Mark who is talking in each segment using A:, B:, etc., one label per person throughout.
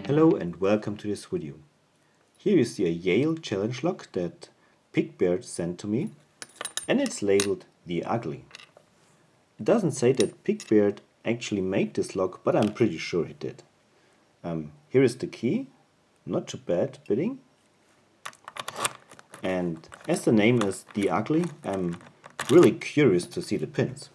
A: Hello and welcome to this video. Here you see a Yale challenge lock that Pete sent to me, and it's labeled The Ugly. It doesn't say that Pete actually made this lock, but I'm pretty sure he did. Here is the key, not too bad bidding. And as the name is The Ugly, I'm really curious to see the pins.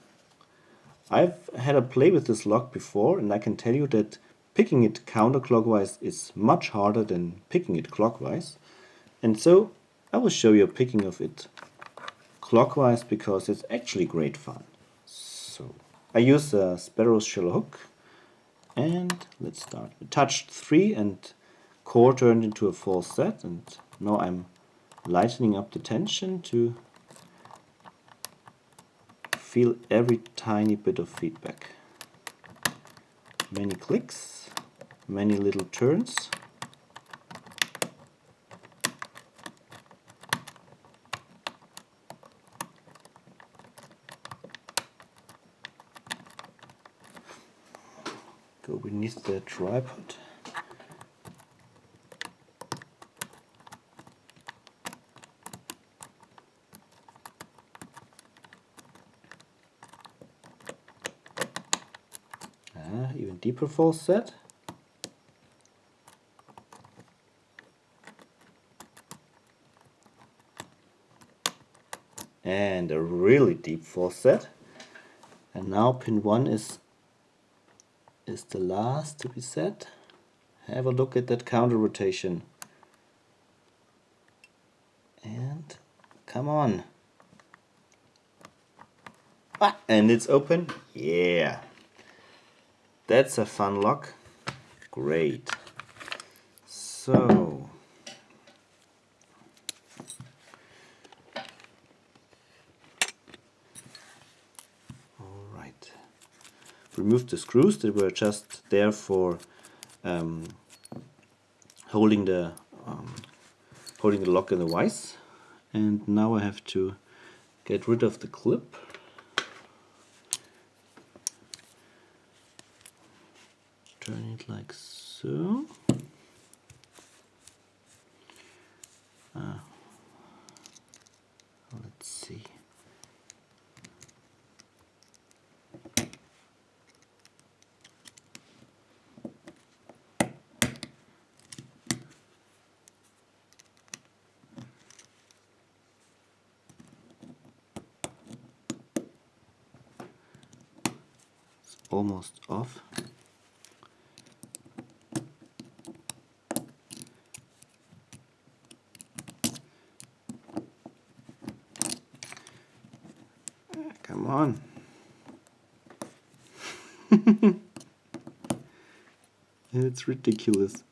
A: I've had a play with this lock before, and I can tell you that picking it counterclockwise is much harder than picking it clockwise. And so I will show you a picking of it clockwise because it's actually great fun. So I use a Sparrow shell hook, and let's start. I touched 3 and core turned into a false set, and now I'm lightening up the tension to feel every tiny bit of feedback. Many clicks, many little turns. Go beneath the tripod. Even deeper false set. And a really deep false set. And now pin 1 is the last to be set. Have a look at that counter rotation. And come on. And it's open. Yeah. That's a fun lock. Great. So alright. Remove the screws that were just there for holding the lock in the vise. And now I have to get rid of the clip. Turn it like so. Let's see. It's almost off. Come on. It's ridiculous.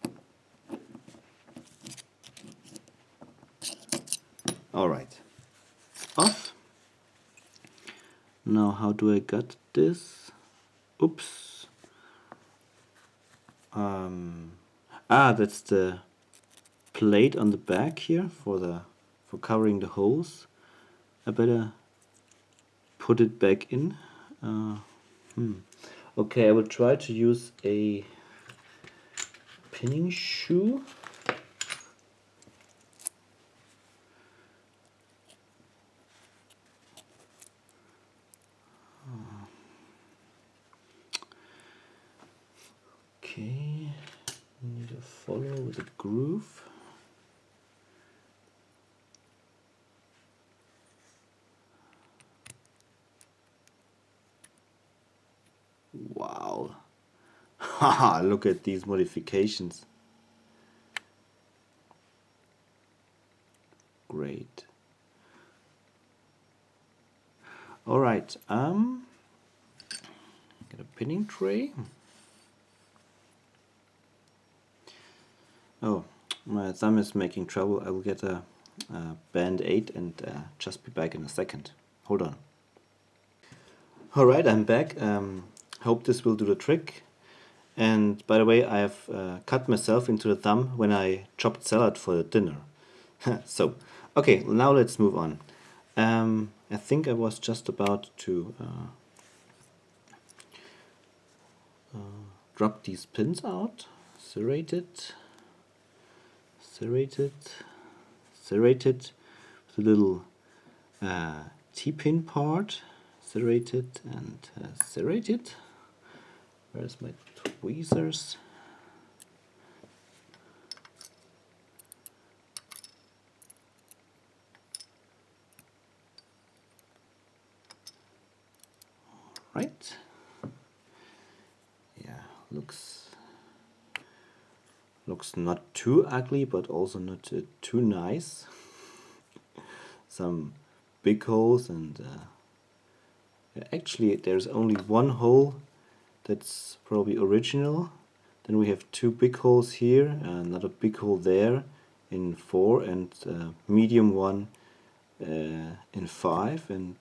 A: Alright. Off. Now how do I get this? Oops. That's the plate on the back here for covering the holes. I better put it back in. Okay, I will try to use a pinning shoe. Okay, need to follow with a groove. Wow. Haha, look at these modifications. Great. Alright, get a pinning tray. Oh, my thumb is making trouble. I will get a band-aid and just be back in a second. Hold on. Alright, I'm back. Hope this will do the trick. And by the way, I have cut myself into the thumb when I chopped salad for the dinner. So, Okay, now let's move on. I think I was just about to drop these pins out, serrated, serrated, serrated, the little T-pin part, serrated and serrated. Where's my tweezers? Right. Yeah, looks not too ugly, but also not too nice. Some big holes, and actually there's only one hole that's probably original. Then we have two big holes here, another big hole there in 4, and medium one in 5, and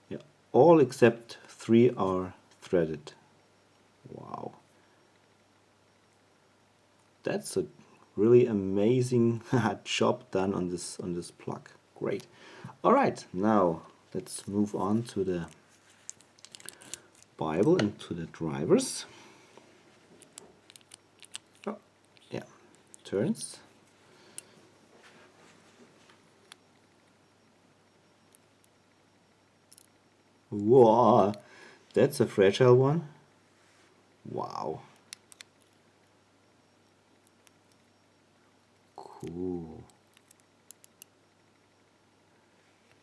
A: yeah, all except 3 are threaded. Wow, that's a really amazing job done on this plug. Great. All right, now let's move on to the Bible and to the drivers. Oh, yeah, turns. Wow, that's a fragile one. Wow. Cool.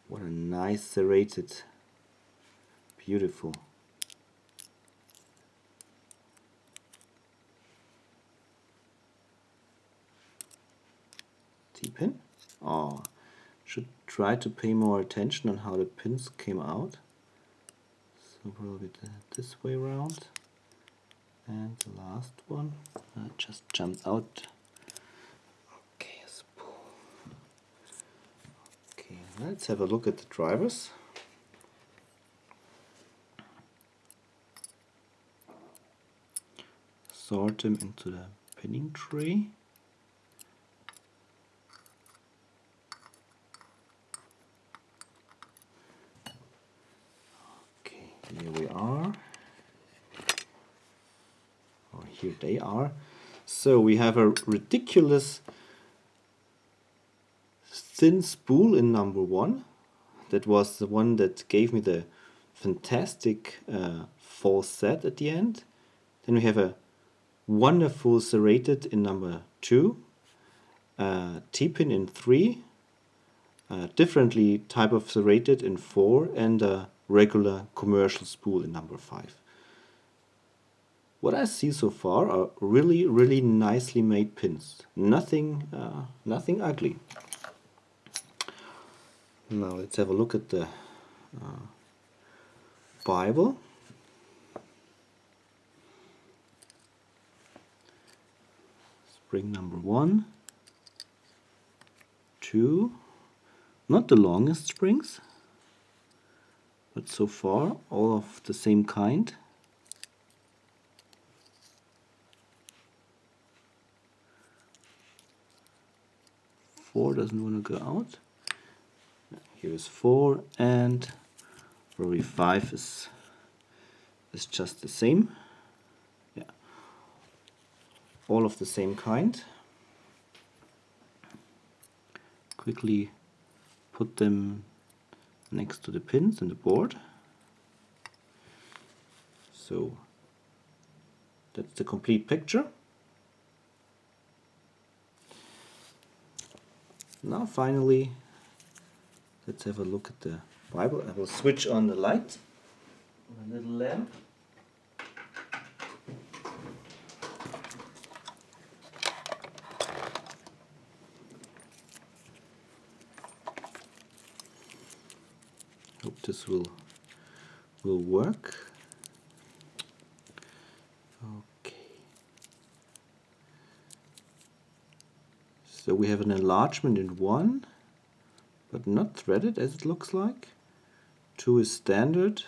A: What a nice serrated. Beautiful. T-pin. Oh, should try to pay more attention on how the pins came out. So probably this way around. And the last one just jumped out. Okay, okay, let's have a look at the drivers. Sort them into the pinning tray. Okay, here we are. Or here they are. So we have a ridiculous thin spool in number 1. That was the one that gave me the fantastic false set at the end. Then we have a wonderful serrated in number 2, T-pin in 3, differently type of serrated in 4, and a regular commercial spool in number 5. What I see so far are really, really nicely made pins. Nothing ugly. Now let's have a look at the Bible. Spring number 1, 2, not the longest springs, but so far all of the same kind. Four doesn't want to go out. Here is 4, and probably 5 is just the same. Yeah, all of the same kind. Quickly put them next to the pins in the board. So that's the complete picture. Now finally, let's have a look at the Bible. I will switch on the light, a little lamp. Hope this will work. Okay. So we have an enlargement in 1, but not threaded as it looks like. 2 is standard.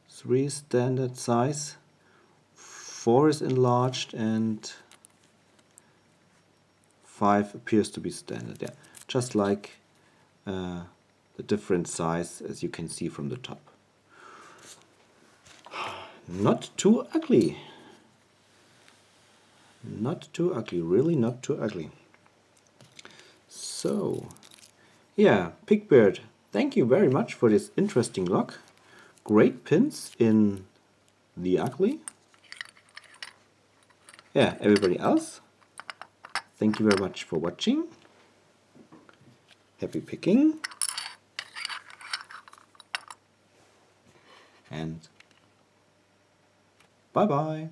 A: 3 is standard size. 4 is enlarged, and 5 appears to be standard. Yeah, just like the different size as you can see from the top. Not too ugly. Not too ugly, really not too ugly. So, yeah, Pigbird, thank you very much for this interesting lock. Great pins in the ugly. Yeah, everybody else, thank you very much for watching. Happy picking. And bye bye.